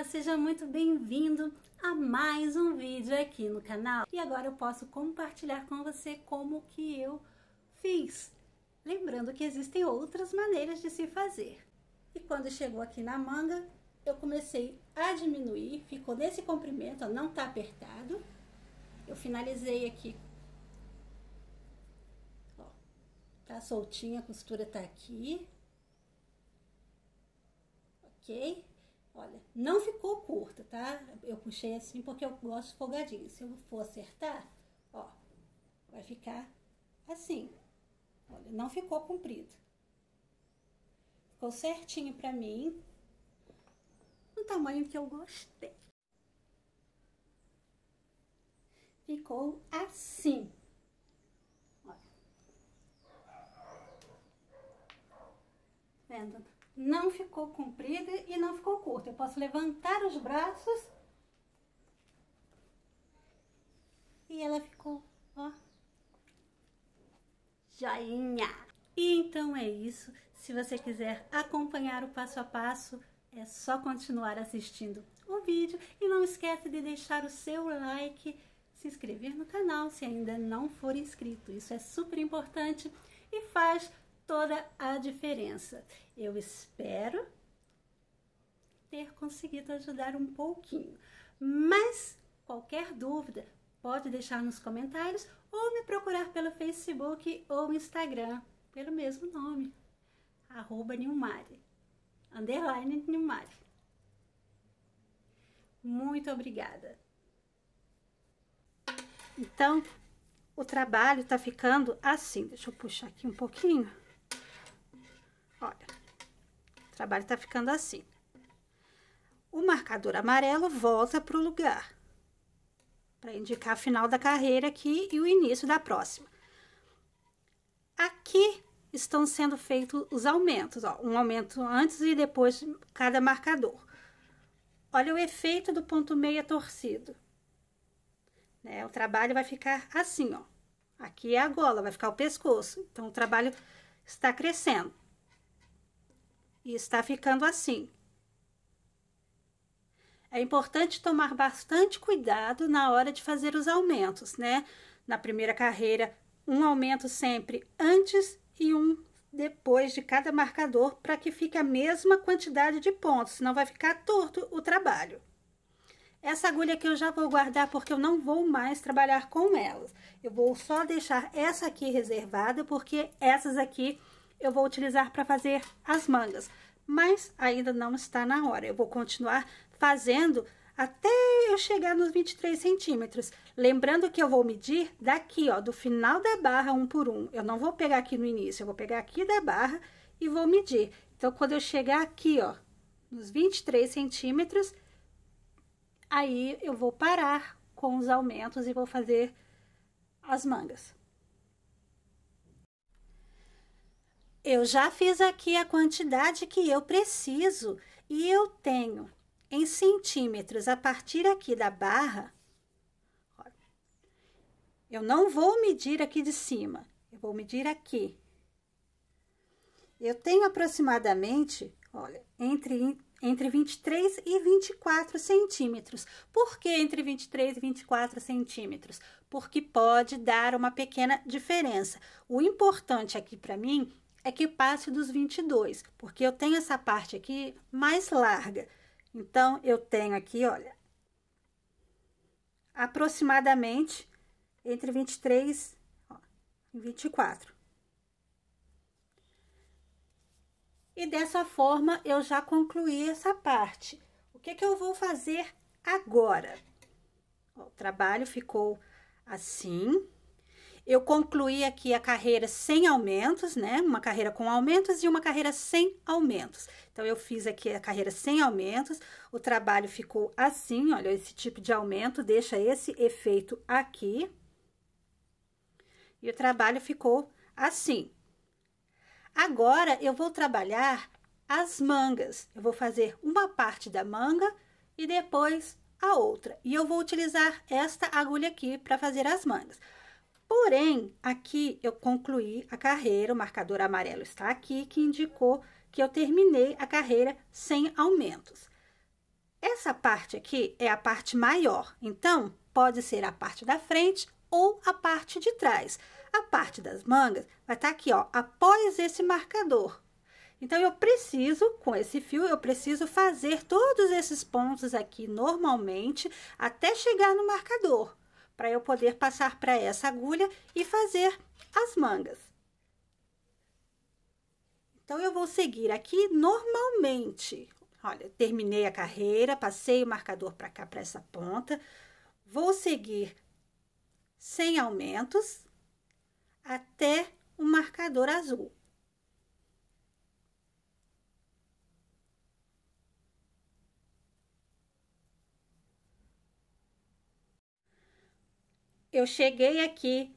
seja muito bem-vindo a mais um vídeo aqui no canal. E agora eu posso compartilhar com você como que eu fiz. Lembrando que existem outras maneiras de se fazer. E quando chegou aqui na manga, eu comecei a diminuir, ficou nesse comprimento, ó, não tá apertado. Eu finalizei aqui, ó, tá soltinha, a costura tá aqui. Ok? Olha, não ficou curta, tá? Eu puxei assim porque eu gosto folgadinho. Se eu for acertar, ó, vai ficar assim. Olha, não ficou comprido. Ficou certinho pra mim, no tamanho que eu gostei. Ficou assim. Olha. Vendo? Não ficou comprida e não ficou curta. Eu posso levantar os braços e ela ficou, ó, joinha. E então é isso. Se você quiser acompanhar o passo a passo, é só continuar assistindo o vídeo. E não esquece de deixar o seu like, se inscrever no canal se ainda não for inscrito. Isso é super importante e faz toda a diferença. Eu espero ter conseguido ajudar um pouquinho. Mas qualquer dúvida, pode deixar nos comentários ou me procurar pelo Facebook ou Instagram, pelo mesmo nome, @Nilmari, _Nilmari. Muito obrigada. Então, o trabalho tá ficando assim. Deixa eu puxar aqui um pouquinho. Olha, o trabalho tá ficando assim. O marcador amarelo volta pro lugar, para indicar a final da carreira aqui e o início da próxima. Aqui estão sendo feitos os aumentos, ó, um aumento antes e depois de cada marcador. Olha o efeito do ponto meia torcido, né? O trabalho vai ficar assim, ó. Aqui é a gola, vai ficar o pescoço. Então, o trabalho está crescendo e está ficando assim. É importante tomar bastante cuidado na hora de fazer os aumentos, né? Na primeira carreira, um aumento sempre antes e um depois de cada marcador, para que fique a mesma quantidade de pontos, senão vai ficar torto o trabalho. Essa agulha aqui eu já vou guardar porque eu não vou mais trabalhar com elas. Eu vou só deixar essa aqui reservada, porque essas aqui eu vou utilizar para fazer as mangas. Mas ainda não está na hora. Eu vou continuar fazendo até eu chegar nos 23 centímetros. Lembrando que eu vou medir daqui, ó, do final da barra, um por um. Eu não vou pegar aqui no início, eu vou pegar aqui da barra e vou medir. Então, quando eu chegar aqui, ó, nos 23 centímetros, aí eu vou parar com os aumentos e vou fazer as mangas. Eu já fiz aqui a quantidade que eu preciso e eu tenho em centímetros a partir aqui da barra. Olha, eu não vou medir aqui de cima, eu vou medir aqui. Eu tenho aproximadamente, olha, entre 23 e 24 centímetros. Por que entre 23 e 24 centímetros? Porque pode dar uma pequena diferença. O importante aqui para mim é que passe dos 22, porque eu tenho essa parte aqui mais larga. Então, eu tenho aqui, olha, aproximadamente entre 23 e 24. E dessa forma, eu já concluí essa parte. O que eu vou fazer agora? Ó, o trabalho ficou assim. Eu concluí aqui a carreira sem aumentos, né? Uma carreira com aumentos e uma carreira sem aumentos. Então, eu fiz aqui a carreira sem aumentos. O trabalho ficou assim, olha, esse tipo de aumento deixa esse efeito aqui. E o trabalho ficou assim. Agora, eu vou trabalhar as mangas. Eu vou fazer uma parte da manga e depois a outra. E eu vou utilizar esta agulha aqui para fazer as mangas. Porém, aqui eu concluí a carreira, o marcador amarelo está aqui, que indicou que eu terminei a carreira sem aumentos. Essa parte aqui é a parte maior, então pode ser a parte da frente ou a parte de trás. A parte das mangas vai estar aqui, ó, após esse marcador. Então, eu preciso, com esse fio, eu preciso fazer todos esses pontos aqui normalmente até chegar no marcador, para eu poder passar para essa agulha e fazer as mangas. Então, eu vou seguir aqui normalmente. Olha, terminei a carreira, passei o marcador para cá, para essa ponta. Vou seguir sem aumentos até o marcador azul. Eu cheguei aqui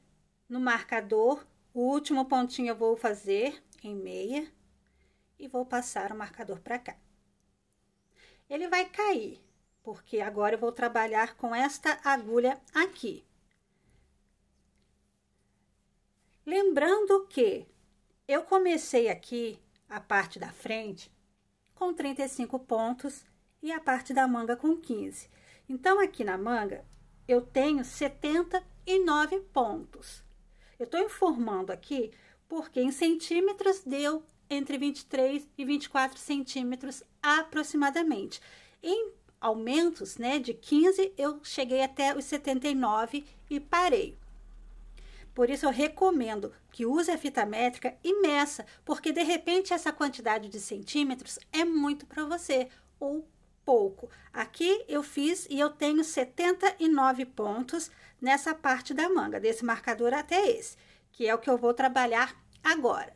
no marcador, o último pontinho eu vou fazer em meia e vou passar o marcador para cá. Ele vai cair, porque agora eu vou trabalhar com esta agulha aqui. Lembrando que eu comecei aqui a parte da frente com 35 pontos e a parte da manga com 15. Então, aqui na manga, eu tenho 79 pontos. Eu estou informando aqui porque em centímetros deu entre 23 e 24 centímetros aproximadamente. Em aumentos, né, de 15, eu cheguei até os 79 e parei. Por isso, eu recomendo que use a fita métrica e meça, porque de repente essa quantidade de centímetros é muito para você, ou pouco. Aqui eu fiz e eu tenho 79 pontos nessa parte da manga, desse marcador até esse, que é o que eu vou trabalhar agora.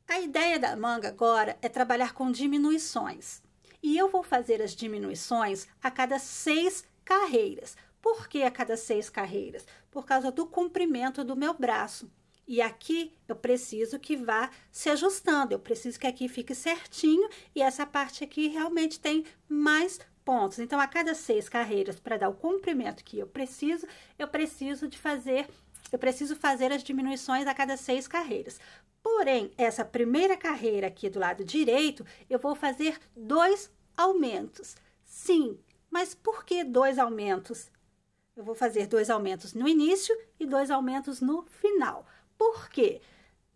A ideia da manga agora é trabalhar com diminuições. E eu vou fazer as diminuições a cada 6 carreiras. Por que a cada 6 carreiras? Por causa do comprimento do meu braço. E aqui eu preciso que vá se ajustando, eu preciso que aqui fique certinho e essa parte aqui realmente tem mais pontos. Então, a cada 6 carreiras, para dar o comprimento que eu preciso fazer as diminuições a cada 6 carreiras. Porém, essa primeira carreira aqui do lado direito, eu vou fazer 2 aumentos. Sim, mas por que 2 aumentos? Eu vou fazer 2 aumentos no início e 2 aumentos no final. Por quê?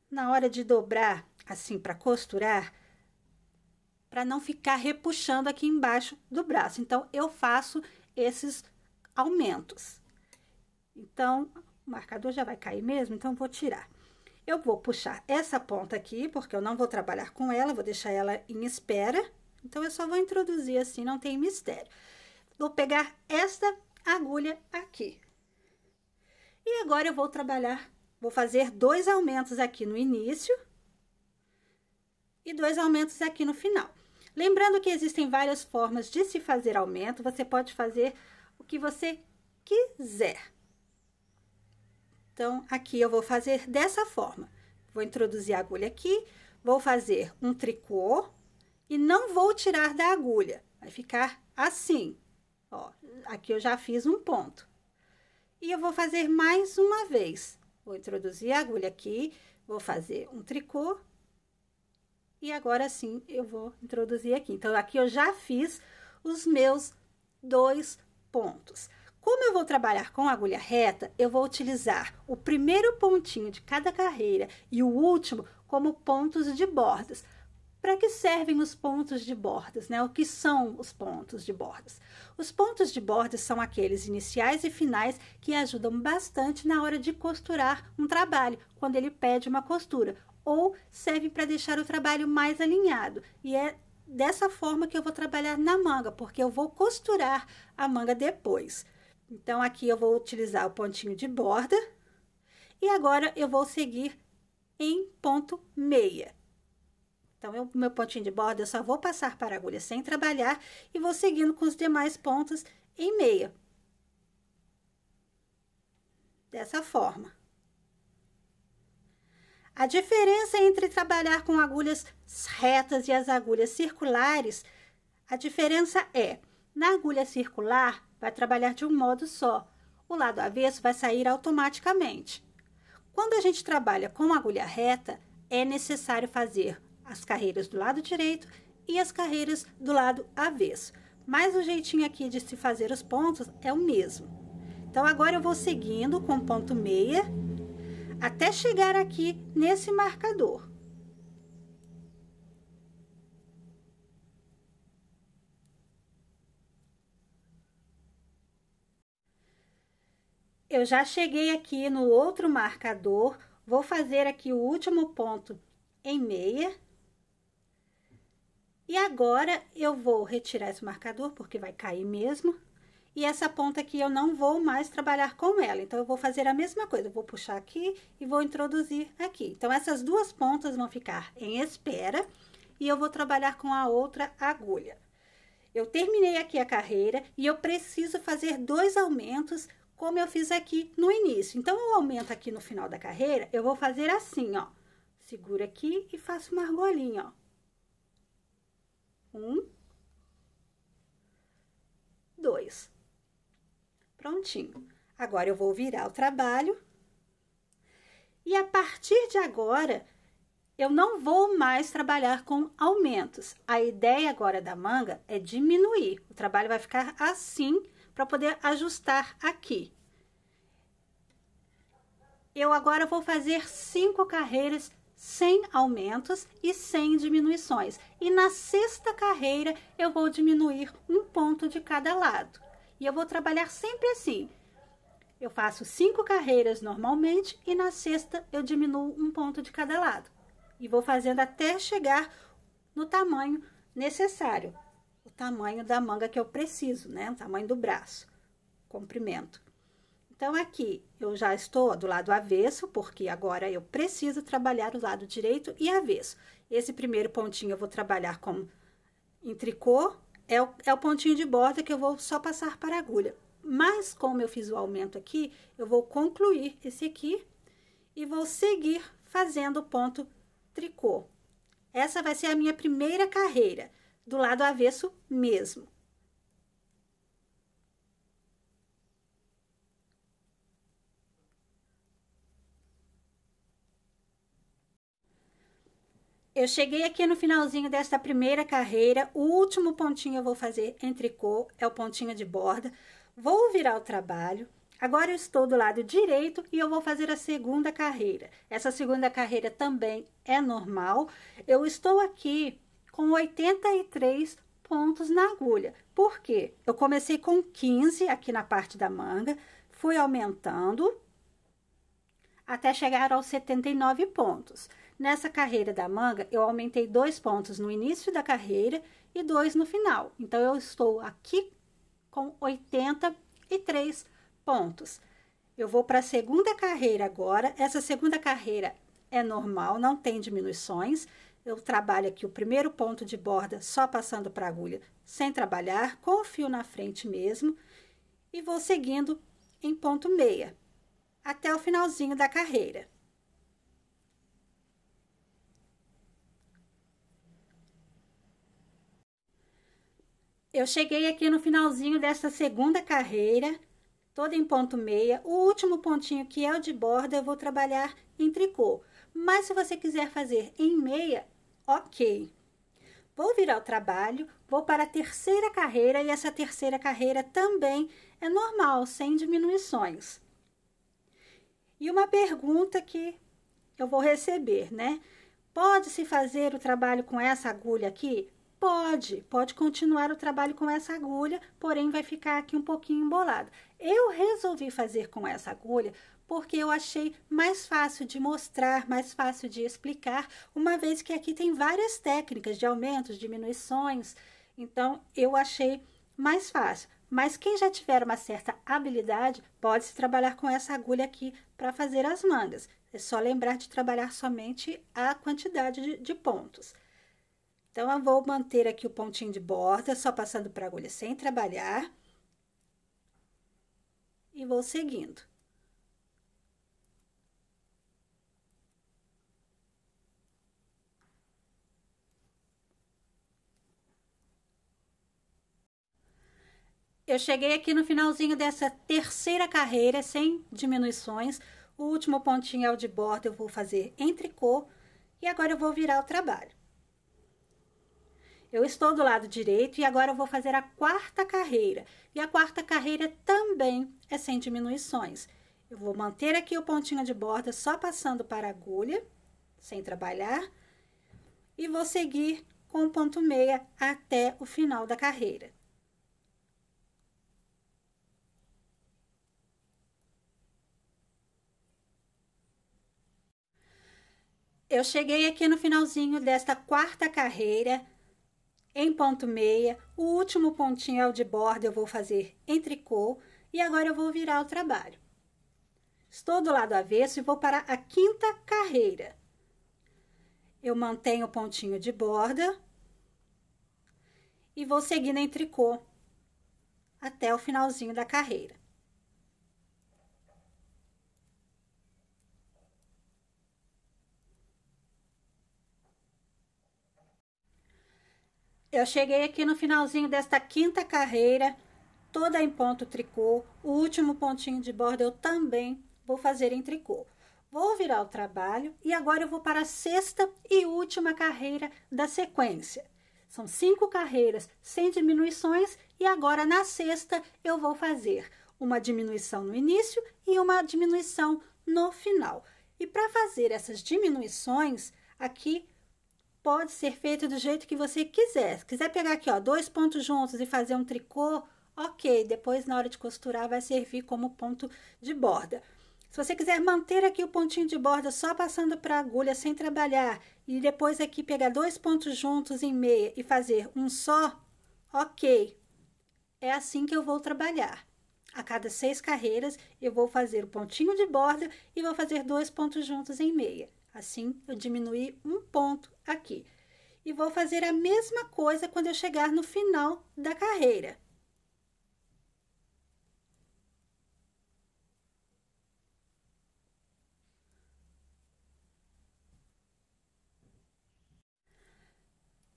Na hora de dobrar, assim, para costurar, para não ficar repuxando aqui embaixo do braço. Então, eu faço esses aumentos. Então, o marcador já vai cair mesmo, então vou tirar. Eu vou puxar essa ponta aqui, porque eu não vou trabalhar com ela, vou deixar ela em espera. Então, eu só vou introduzir assim, não tem mistério. Vou pegar esta agulha aqui. E agora eu vou trabalhar, vou fazer 2 aumentos aqui no início e 2 aumentos aqui no final. Lembrando que existem várias formas de se fazer aumento, você pode fazer o que você quiser. Então, aqui eu vou fazer dessa forma. Vou introduzir a agulha aqui, vou fazer um tricô e não vou tirar da agulha. Vai ficar assim, ó. Aqui eu já fiz um ponto. E eu vou fazer mais uma vez. Vou introduzir a agulha aqui, vou fazer um tricô. E agora sim, eu vou introduzir aqui. Então, aqui eu já fiz os meus 2 pontos. Como eu vou trabalhar com agulha reta, eu vou utilizar o primeiro pontinho de cada carreira e o último como pontos de bordas. Para que servem os pontos de bordas, né? O que são os pontos de bordas? Os pontos de bordas são aqueles iniciais e finais que ajudam bastante na hora de costurar um trabalho, quando ele pede uma costura, ou serve para deixar o trabalho mais alinhado. E é dessa forma que eu vou trabalhar na manga, porque eu vou costurar a manga depois. Então, aqui eu vou utilizar o pontinho de borda e agora eu vou seguir em ponto meia. Então, o meu pontinho de borda, eu só vou passar para a agulha sem trabalhar e vou seguindo com os demais pontos em meia. Dessa forma. A diferença entre trabalhar com agulhas retas e as agulhas circulares, a diferença é, na agulha circular, vai trabalhar de um modo só. O lado avesso vai sair automaticamente. Quando a gente trabalha com agulha reta, é necessário fazer as carreiras do lado direito e as carreiras do lado avesso. Mas o jeitinho aqui de se fazer os pontos é o mesmo. Então, agora eu vou seguindo com ponto meia até chegar aqui nesse marcador. Eu já cheguei aqui no outro marcador, vou fazer aqui o último ponto em meia. E agora eu vou retirar esse marcador, porque vai cair mesmo. E essa ponta aqui eu não vou mais trabalhar com ela, então eu vou fazer a mesma coisa. Eu vou puxar aqui e vou introduzir aqui. Então, essas duas pontas vão ficar em espera e eu vou trabalhar com a outra agulha. Eu terminei aqui a carreira e eu preciso fazer 2 aumentos, como eu fiz aqui no início. Então, eu aumento aqui no final da carreira, eu vou fazer assim, ó. Seguro aqui e faço uma argolinha, ó. 1, 2. Prontinho. Agora, eu vou virar o trabalho. E a partir de agora, eu não vou mais trabalhar com aumentos. A ideia agora da manga é diminuir. O trabalho vai ficar assim, para poder ajustar aqui. Eu agora vou fazer 5 carreiras sem aumentos e sem diminuições. E na 6ª carreira, eu vou diminuir um ponto de cada lado. E eu vou trabalhar sempre assim. Eu faço 5 carreiras normalmente e na 6ª eu diminuo um ponto de cada lado. E vou fazendo até chegar no tamanho necessário. O tamanho da manga que eu preciso, né? O tamanho do braço, comprimento. Então, aqui eu já estou do lado avesso, porque agora eu preciso trabalhar o lado direito e avesso. Esse primeiro pontinho eu vou trabalhar em tricô, é o pontinho de borda que eu vou só passar para a agulha. Mas, como eu fiz o aumento aqui, eu vou concluir esse aqui e vou seguir fazendo o ponto tricô. Essa vai ser a minha primeira carreira, do lado avesso mesmo. Eu cheguei aqui no finalzinho desta primeira carreira, o último pontinho eu vou fazer em tricô, é o pontinho de borda. Vou virar o trabalho. Agora eu estou do lado direito e eu vou fazer a 2ª carreira. Essa 2ª carreira também é normal. Eu estou aqui com 83 pontos na agulha. Por quê? Eu comecei com 15 aqui na parte da manga, fui aumentando até chegar aos 79 pontos. Nessa carreira da manga, eu aumentei 2 pontos no início da carreira e 2 no final. Então, eu estou aqui com 83 pontos. Eu vou para a 2ª carreira agora. Essa 2ª carreira é normal, não tem diminuições. Eu trabalho aqui o primeiro ponto de borda só passando para a agulha, sem trabalhar, com o fio na frente mesmo. E vou seguindo em ponto meia, até o finalzinho da carreira. Eu cheguei aqui no finalzinho dessa 2ª carreira, toda em ponto meia. O último pontinho, que é o de borda, eu vou trabalhar em tricô. Mas se você quiser fazer em meia, ok. Vou virar o trabalho, vou para a 3ª carreira e essa 3ª carreira também é normal, sem diminuições. E uma pergunta que eu vou receber, né? Pode-se fazer o trabalho com essa agulha aqui? Pode continuar o trabalho com essa agulha, porém vai ficar aqui um pouquinho embolado. Eu resolvi fazer com essa agulha porque eu achei mais fácil de mostrar, mais fácil de explicar, uma vez que aqui tem várias técnicas de aumentos, diminuições, então eu achei mais fácil. Mas quem já tiver uma certa habilidade, pode-se trabalhar com essa agulha aqui para fazer as mangas. É só lembrar de trabalhar somente a quantidade de pontos. Então, eu vou manter aqui o pontinho de borda, só passando para a agulha sem trabalhar. E vou seguindo. Eu cheguei aqui no finalzinho dessa 3ª carreira, sem diminuições. O último pontinho é o de borda, eu vou fazer em tricô. E agora eu vou virar o trabalho. Eu estou do lado direito e agora eu vou fazer a quarta carreira. E a quarta carreira também é sem diminuições. Eu vou manter aqui o pontinho de borda só passando para a agulha, sem trabalhar. E vou seguir com o ponto meia até o final da carreira. Eu cheguei aqui no finalzinho desta quarta carreira, em ponto meia. O último pontinho é o de borda, eu vou fazer em tricô. E agora eu vou virar o trabalho. Estou do lado avesso e vou para a quinta carreira. Eu mantenho o pontinho de borda e vou seguindo em tricô até o finalzinho da carreira. Eu cheguei aqui no finalzinho desta quinta carreira, toda em ponto tricô. O último pontinho de borda eu também vou fazer em tricô. Vou virar o trabalho e agora eu vou para a sexta e última carreira da sequência. São 5 carreiras sem diminuições e agora na sexta eu vou fazer uma diminuição no início e uma diminuição no final. E para fazer essas diminuições, aqui pode ser feito do jeito que você quiser. Se quiser pegar aqui, ó, 2 pontos juntos e fazer um tricô, ok. Depois, na hora de costurar, vai servir como ponto de borda. Se você quiser manter aqui o pontinho de borda só passando para a agulha sem trabalhar e depois aqui pegar 2 pontos juntos em meia e fazer um só, ok. É assim que eu vou trabalhar. A cada 6 carreiras, eu vou fazer o pontinho de borda e vou fazer 2 pontos juntos em meia. Assim, eu diminuí um ponto aqui. E vou fazer a mesma coisa quando eu chegar no final da carreira.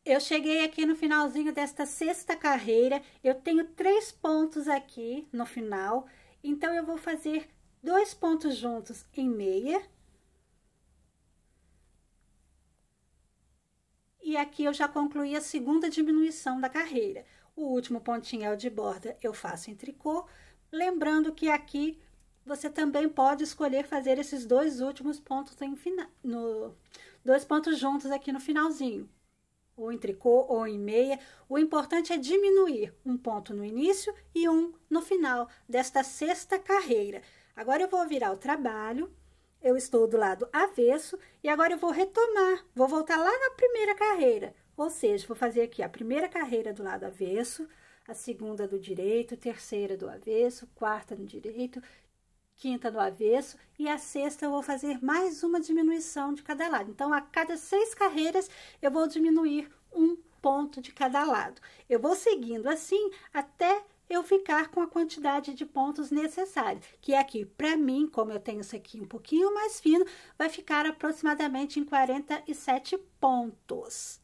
Eu cheguei aqui no finalzinho desta sexta carreira, eu tenho 3 pontos aqui no final, então eu vou fazer 2 pontos juntos em meia. E aqui eu já concluí a segunda diminuição da carreira. O último pontinho é o de borda, eu faço em tricô. Lembrando que aqui você também pode escolher fazer esses 2 últimos pontos dois pontos juntos aqui no finalzinho. Ou em tricô ou em meia. O importante é diminuir um ponto no início e um no final desta sexta carreira. Agora eu vou virar o trabalho. Eu estou do lado avesso e agora eu vou retomar, vou voltar lá na primeira carreira, ou seja, vou fazer aqui a primeira carreira do lado avesso, a segunda do direito, terceira do avesso, quarta no direito, quinta do avesso e a sexta eu vou fazer mais uma diminuição de cada lado. Então, a cada 6 carreiras eu vou diminuir um ponto de cada lado. Eu vou seguindo assim até eu ficar com a quantidade de pontos necessários, que aqui, para mim, como eu tenho isso aqui um pouquinho mais fino, vai ficar aproximadamente em 47 pontos.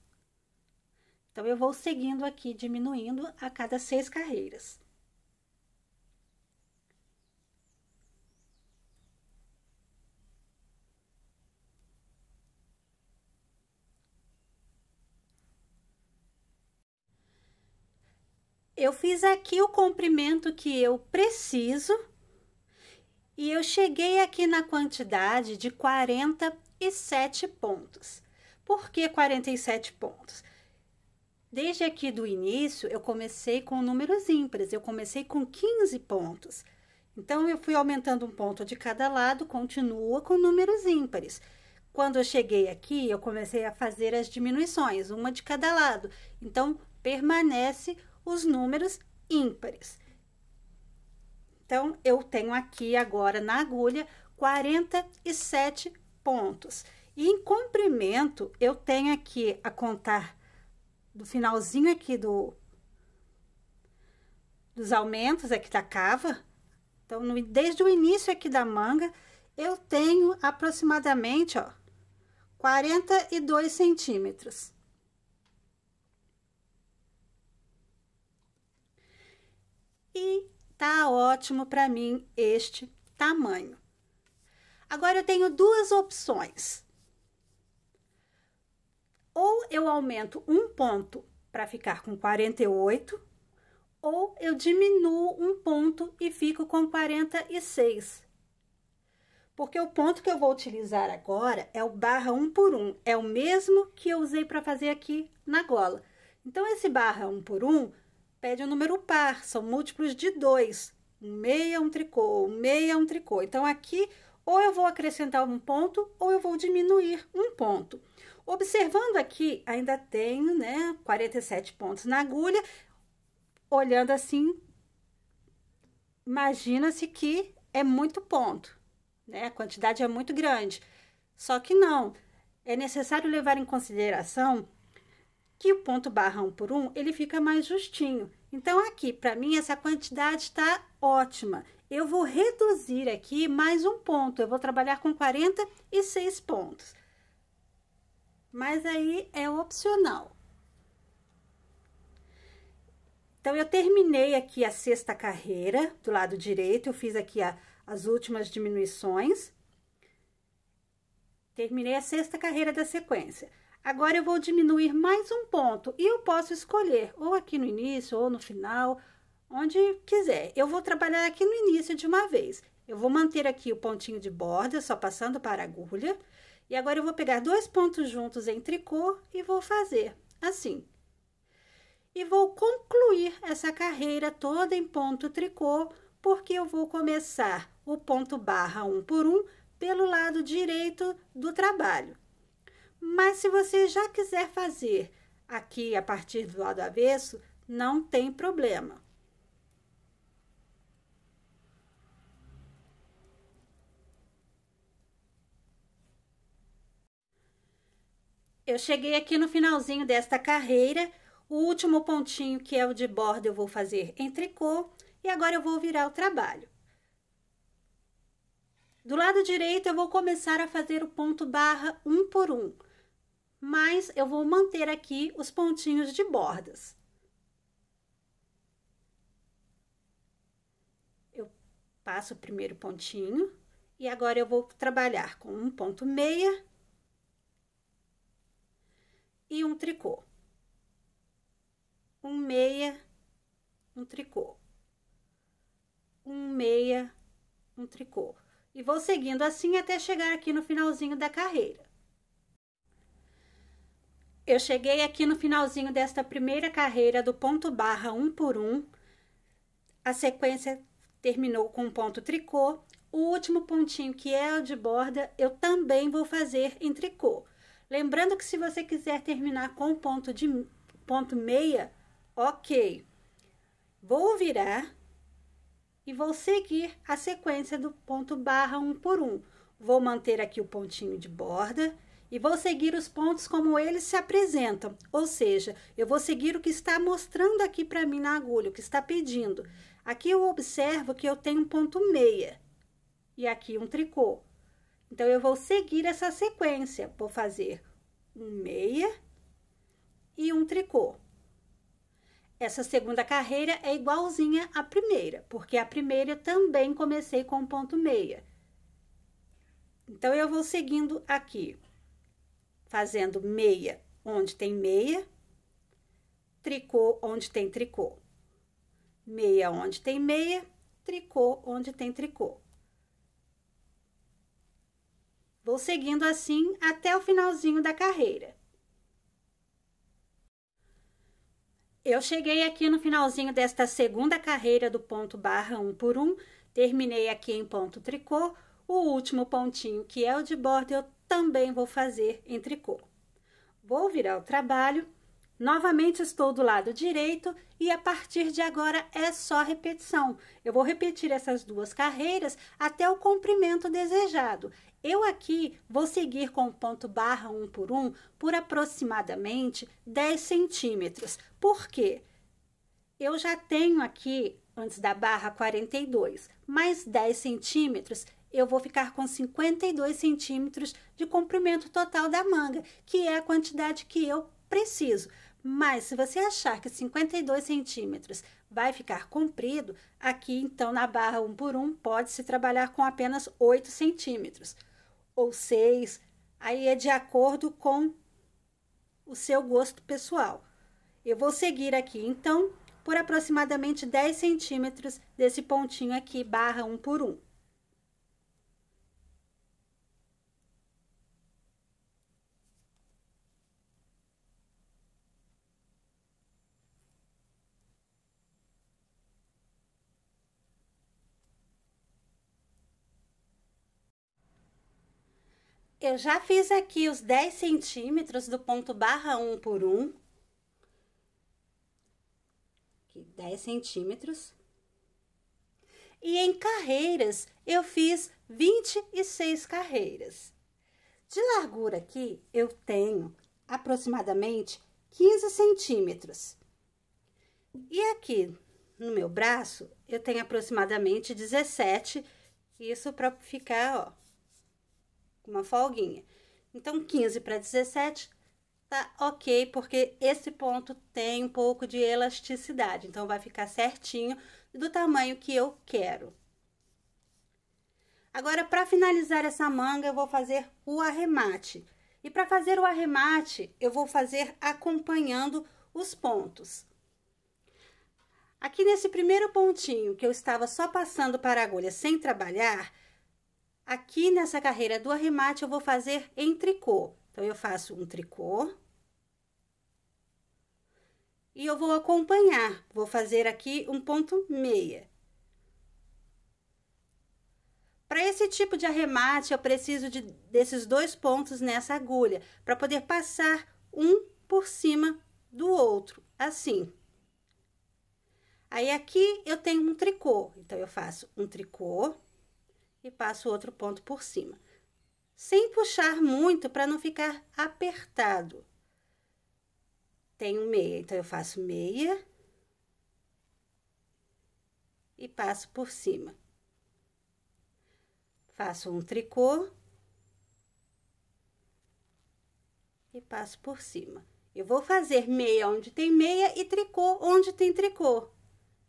Então, eu vou seguindo aqui, diminuindo a cada 6 carreiras. Eu fiz aqui o comprimento que eu preciso e eu cheguei aqui na quantidade de 47 pontos. Por que 47 pontos? Desde aqui do início, eu comecei com números ímpares, eu comecei com 15 pontos. Então, eu fui aumentando um ponto de cada lado, continua com números ímpares. Quando eu cheguei aqui, eu comecei a fazer as diminuições, uma de cada lado. Então, permanece os números ímpares. Então, eu tenho aqui agora na agulha 47 pontos. E em comprimento, eu tenho aqui a contar do finalzinho aqui dos aumentos aqui da cava. Então, desde o início aqui da manga, eu tenho aproximadamente, ó, 42 centímetros. E tá ótimo para mim este tamanho. Agora eu tenho 2 opções. Ou eu aumento um ponto para ficar com 48, ou eu diminuo um ponto e fico com 46. Porque o ponto que eu vou utilizar agora é o barra 1 por 1, é o mesmo que eu usei para fazer aqui na gola. Então, esse barra 1 por 1 pede um número par, são múltiplos de 2, um meia, um tricô, um meia, um tricô. Então, aqui, ou eu vou acrescentar um ponto, ou eu vou diminuir um ponto. Observando aqui, ainda tenho, né, 47 pontos na agulha. Olhando assim, imagina-se que é muito ponto, né? A quantidade é muito grande. Só que não, é necessário levar em consideração que o ponto barra 1 por 1, ele fica mais justinho. Então, aqui, para mim, essa quantidade está ótima. Eu vou reduzir aqui mais um ponto, eu vou trabalhar com 46 pontos. Mas aí é opcional. Então, eu terminei aqui a sexta carreira do lado direito, eu fiz aqui as últimas diminuições. Terminei a sexta carreira da sequência. Agora, eu vou diminuir mais um ponto e eu posso escolher ou aqui no início ou no final, onde quiser. Eu vou trabalhar aqui no início de uma vez. Eu vou manter aqui o pontinho de borda, só passando para a agulha. E agora, eu vou pegar 2 pontos juntos em tricô e vou fazer assim. E vou concluir essa carreira toda em ponto tricô, porque eu vou começar o ponto barra 1 por 1 pelo lado direito do trabalho. Mas se você já quiser fazer aqui a partir do lado avesso, não tem problema. Eu cheguei aqui no finalzinho desta carreira. O último pontinho, que é o de borda, eu vou fazer em tricô. E agora eu vou virar o trabalho. Do lado direito, eu vou começar a fazer o ponto barra 1 por 1. Mas eu vou manter aqui os pontinhos de bordas. Eu passo o primeiro pontinho. E agora eu vou trabalhar com um ponto meia e um tricô. Um meia, um tricô, um meia, um tricô. E vou seguindo assim até chegar aqui no finalzinho da carreira. Eu cheguei aqui no finalzinho desta primeira carreira do ponto barra 1 por 1. A sequência terminou com um ponto tricô. O último pontinho, que é o de borda, eu também vou fazer em tricô. Lembrando que se você quiser terminar com ponto meia, ok. Vou virar e vou seguir a sequência do ponto barra 1 por 1. Vou manter aqui o pontinho de borda e vou seguir os pontos como eles se apresentam. Ou seja, eu vou seguir o que está mostrando aqui para mim na agulha, o que está pedindo. Aqui eu observo que eu tenho um ponto meia e aqui um tricô. Então, eu vou seguir essa sequência. Vou fazer um meia e um tricô. Essa segunda carreira é igualzinha à primeira, porque a primeira eu também comecei com ponto meia. Então, eu vou seguindo aqui, fazendo meia onde tem meia, tricô onde tem tricô, meia onde tem meia, tricô onde tem tricô. Vou seguindo assim até o finalzinho da carreira. Eu cheguei aqui no finalzinho desta segunda carreira do ponto barra 1 por 1, terminei aqui em ponto tricô. O último pontinho, que é o de borda, eu também vou fazer em tricô. Vou virar o trabalho. Novamente estou do lado direito e a partir de agora é só repetição. Eu vou repetir essas duas carreiras até o comprimento desejado. Eu aqui vou seguir com o ponto barra 1 por aproximadamente 10 centímetros. Por quê? Eu já tenho aqui, antes da barra, 42, mais 10 centímetros, eu vou ficar com 52 centímetros de comprimento total da manga, que é a quantidade que eu preciso. Mas, se você achar que 52 centímetros vai ficar comprido, aqui, então, na barra 1 por 1, pode-se trabalhar com apenas 8 centímetros. Ou 6, aí é de acordo com o seu gosto pessoal. Eu vou seguir aqui, então, por aproximadamente 10 centímetros desse pontinho aqui, barra 1 por 1. Eu já fiz aqui os 10 centímetros do ponto barra 1 por 1. Aqui, 10 centímetros. E em carreiras, eu fiz 26 carreiras. De largura aqui, eu tenho aproximadamente 15 centímetros. E aqui no meu braço, eu tenho aproximadamente 17, isso para ficar, ó, uma folguinha. Então, 15 para 17 tá ok, porque esse ponto tem um pouco de elasticidade. Então, vai ficar certinho do tamanho que eu quero. Agora, para finalizar essa manga, eu vou fazer o arremate. E para fazer o arremate, eu vou fazer acompanhando os pontos. Aqui nesse primeiro pontinho, que eu estava só passando para a agulha sem trabalhar, aqui nessa carreira do arremate, eu vou fazer em tricô. Então, eu faço um tricô. E eu vou acompanhar, vou fazer aqui um ponto meia. Para esse tipo de arremate, eu preciso desses 2 pontos nessa agulha, para poder passar um por cima do outro, assim. Aí, aqui eu tenho um tricô, então, eu faço um tricô e passo outro ponto por cima. Sem puxar muito, para não ficar apertado. Tenho meia, então, eu faço meia e passo por cima. Faço um tricô e passo por cima. Eu vou fazer meia onde tem meia e tricô onde tem tricô.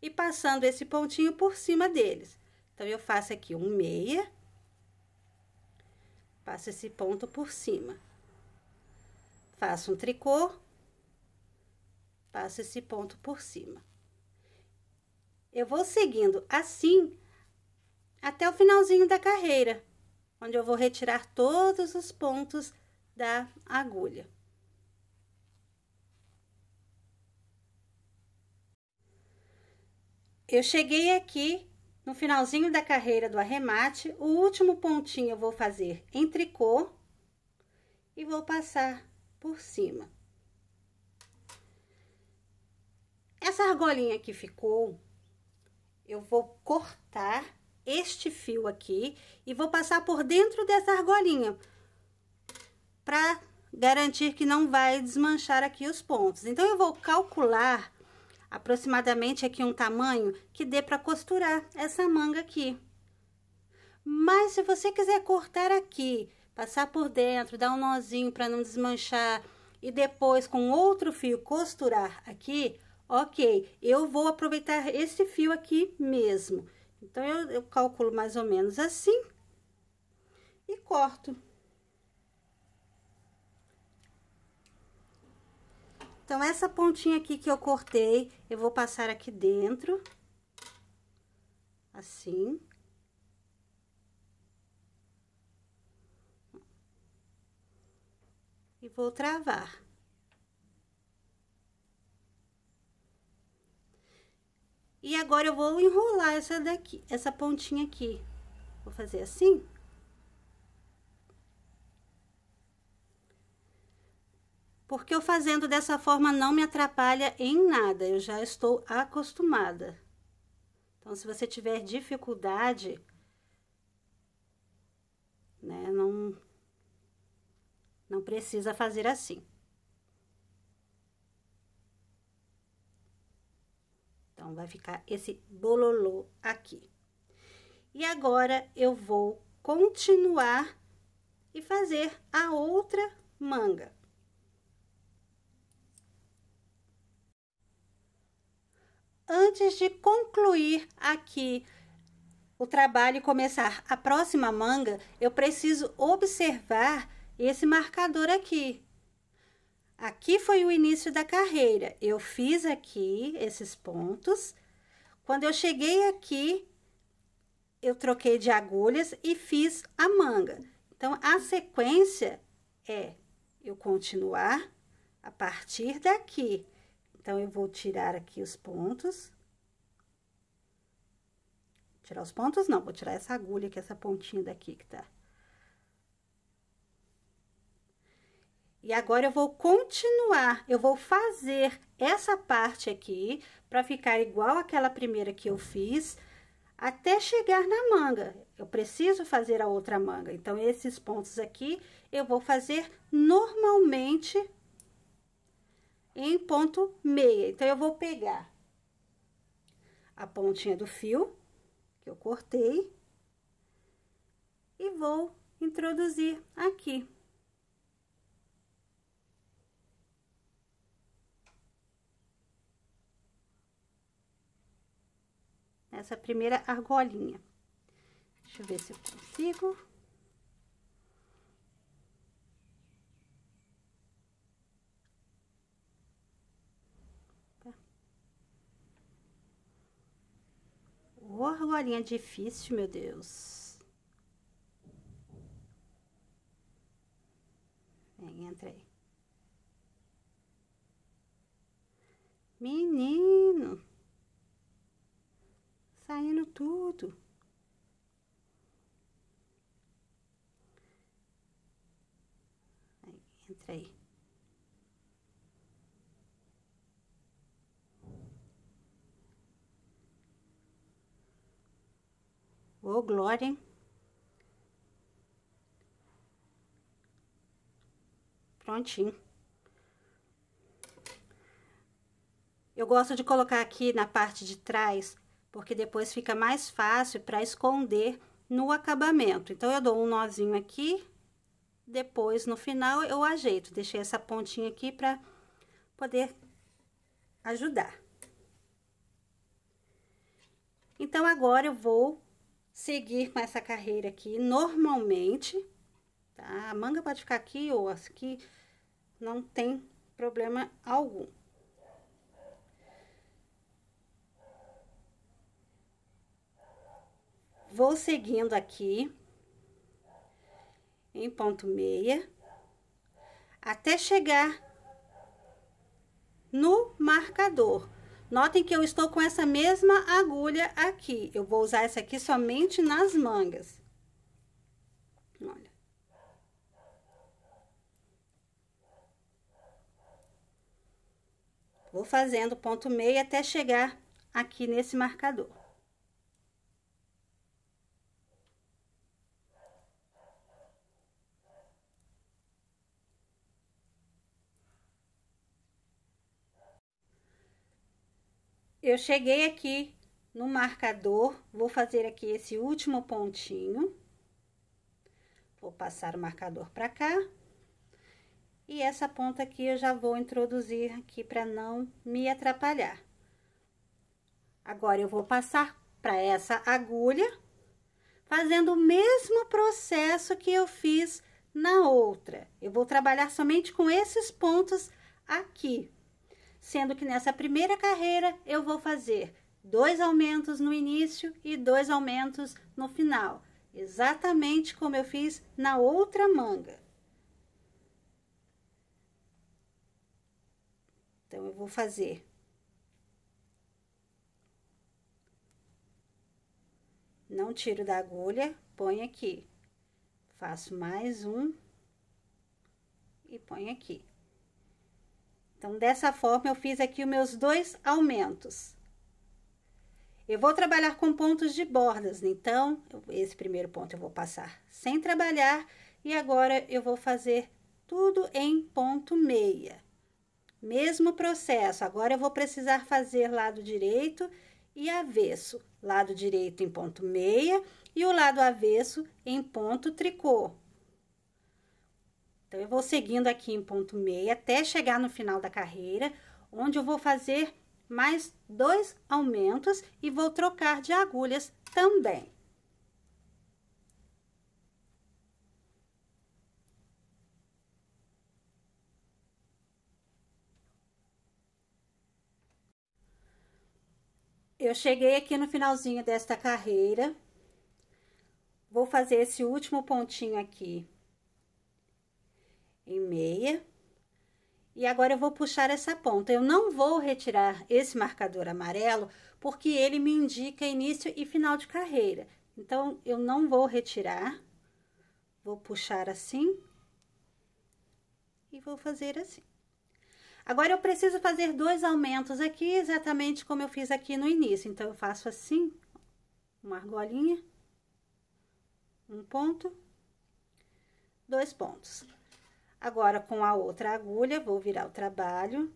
E passando esse pontinho por cima deles. Então, eu faço aqui um meia, passo esse ponto por cima. Faço um tricô, passo esse ponto por cima. Eu vou seguindo assim até o finalzinho da carreira, onde eu vou retirar todos os pontos da agulha. Eu cheguei aqui no finalzinho da carreira do arremate, o último pontinho eu vou fazer em tricô e vou passar por cima. Essa argolinha que ficou, eu vou cortar este fio aqui e vou passar por dentro dessa argolinha, para garantir que não vai desmanchar aqui os pontos. Então, eu vou calcular aproximadamente aqui um tamanho que dê para costurar essa manga aqui. Mas, se você quiser cortar aqui, passar por dentro, dar um nozinho para não desmanchar e depois com outro fio costurar aqui, ok, eu vou aproveitar esse fio aqui mesmo. Então, eu calculo mais ou menos assim e corto. Então, essa pontinha aqui que eu cortei, eu vou passar aqui dentro, assim. E vou travar. E agora, eu vou enrolar essa daqui, essa pontinha aqui. Vou fazer assim. Porque eu fazendo dessa forma não me atrapalha em nada, eu já estou acostumada. Então, se você tiver dificuldade, né, não precisa fazer assim. Então, vai ficar esse bololô aqui. E agora, eu vou continuar e fazer a outra manga. Antes de concluir aqui o trabalho e começar a próxima manga, eu preciso observar esse marcador aqui. Aqui foi o início da carreira. Eu fiz aqui esses pontos. Quando eu cheguei aqui, eu troquei de agulhas e fiz a manga. Então, a sequência é eu continuar a partir daqui. Então, eu vou tirar aqui os pontos. Tirar os pontos? Não, vou tirar essa agulha aqui, essa pontinha daqui que tá. E agora eu vou continuar, eu vou fazer essa parte aqui para ficar igual aquela primeira que eu fiz, até chegar na manga. Eu preciso fazer a outra manga. Então, esses pontos aqui eu vou fazer normalmente em ponto meia. Então, eu vou pegar a pontinha do fio que eu cortei e vou introduzir aqui. Essa primeira argolinha. Deixa eu ver se eu consigo. Tá. Ô, argolinha difícil, meu Deus. Vem, entra aí. Menino. Saindo tudo. Aí, entra aí. Ô, glória, hein? Prontinho. Eu gosto de colocar aqui na parte de trás, porque depois fica mais fácil para esconder no acabamento. Então, eu dou um nozinho aqui, depois, no final, eu ajeito. Deixei essa pontinha aqui para poder ajudar. Então, agora eu vou seguir com essa carreira aqui normalmente, tá? A manga pode ficar aqui ou aqui, não tem problema algum. Vou seguindo aqui em ponto meia até chegar no marcador. Notem que eu estou com essa mesma agulha aqui. Eu vou usar essa aqui somente nas mangas. Olha. Vou fazendo ponto meia até chegar aqui nesse marcador. Eu cheguei aqui no marcador, vou fazer aqui esse último pontinho. Vou passar o marcador para cá. E essa ponta aqui eu já vou introduzir aqui para não me atrapalhar. Agora, eu vou passar para essa agulha, fazendo o mesmo processo que eu fiz na outra. Eu vou trabalhar somente com esses pontos aqui. Sendo que nessa primeira carreira, eu vou fazer 2 aumentos no início e 2 aumentos no final. Exatamente como eu fiz na outra manga. Então, eu vou fazer. Não tiro da agulha, põe aqui. Faço mais um e ponho aqui. Então, dessa forma, eu fiz aqui os meus 2 aumentos. Eu vou trabalhar com pontos de bordas, então, esse primeiro ponto eu vou passar sem trabalhar. E agora, eu vou fazer tudo em ponto meia. Mesmo processo, agora eu vou precisar fazer lado direito e avesso. Lado direito em ponto meia e o lado avesso em ponto tricô. Então, eu vou seguindo aqui em ponto meia até chegar no final da carreira, onde eu vou fazer mais 2 aumentos e vou trocar de agulhas também. Eu cheguei aqui no finalzinho desta carreira. Vou fazer esse último pontinho aqui em meia. E agora eu vou puxar essa ponta. Eu não vou retirar esse marcador amarelo, porque ele me indica início e final de carreira. Então, eu não vou retirar. Vou puxar assim. E vou fazer assim. Agora, eu preciso fazer 2 aumentos aqui, exatamente como eu fiz aqui no início. Então, eu faço assim, uma argolinha, um ponto, 2 pontos. Agora, com a outra agulha, vou virar o trabalho.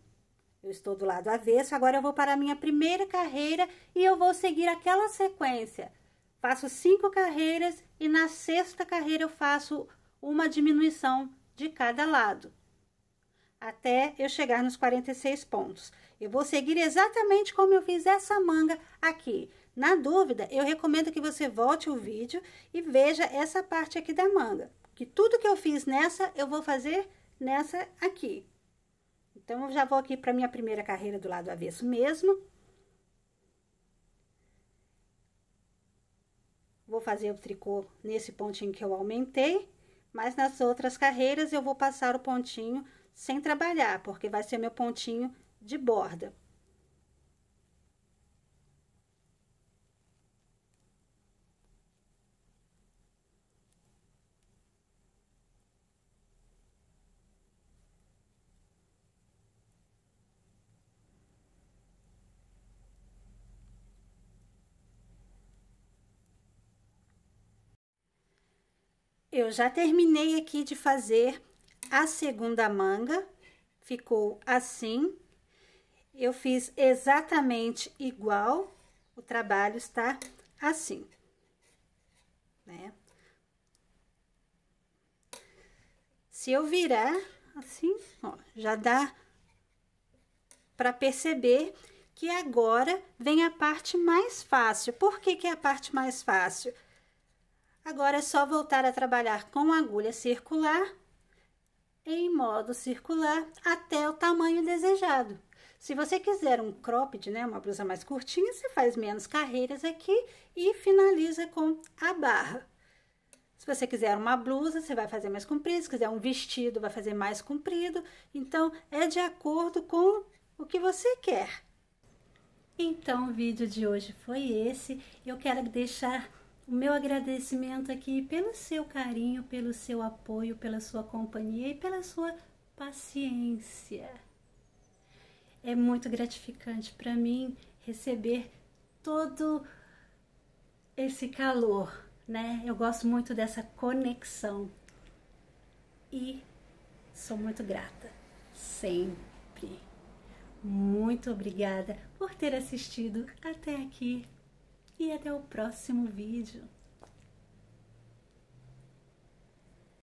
Eu estou do lado avesso. Agora, eu vou para a minha primeira carreira e eu vou seguir aquela sequência. Faço 5 carreiras e na 6ª carreira eu faço uma diminuição de cada lado, até eu chegar nos 46 pontos. Eu vou seguir exatamente como eu fiz essa manga aqui. Na dúvida, eu recomendo que você volte o vídeo e veja essa parte aqui da manga. Que tudo que eu fiz nessa, eu vou fazer nessa aqui. Então, eu já vou aqui para minha primeira carreira do lado avesso mesmo. Vou fazer o tricô nesse pontinho que eu aumentei, mas nas outras carreiras eu vou passar o pontinho sem trabalhar, porque vai ser meu pontinho de borda. Eu já terminei aqui de fazer a segunda manga, ficou assim. Eu fiz exatamente igual, o trabalho está assim, né? Se eu virar assim, ó, já dá para perceber que agora vem a parte mais fácil. Por que que é a parte mais fácil? Agora é só voltar a trabalhar com agulha circular, em modo circular, até o tamanho desejado. Se você quiser um cropped, né, uma blusa mais curtinha, você faz menos carreiras aqui e finaliza com a barra. Se você quiser uma blusa, você vai fazer mais comprido. Se quiser um vestido, vai fazer mais comprido. Então, é de acordo com o que você quer. Então, o vídeo de hoje foi esse. Eu quero deixar o meu agradecimento aqui pelo seu carinho, pelo seu apoio, pela sua companhia e pela sua paciência. É muito gratificante para mim receber todo esse calor, né? Eu gosto muito dessa conexão e sou muito grata, sempre. Muito obrigada por ter assistido até aqui e até o próximo vídeo.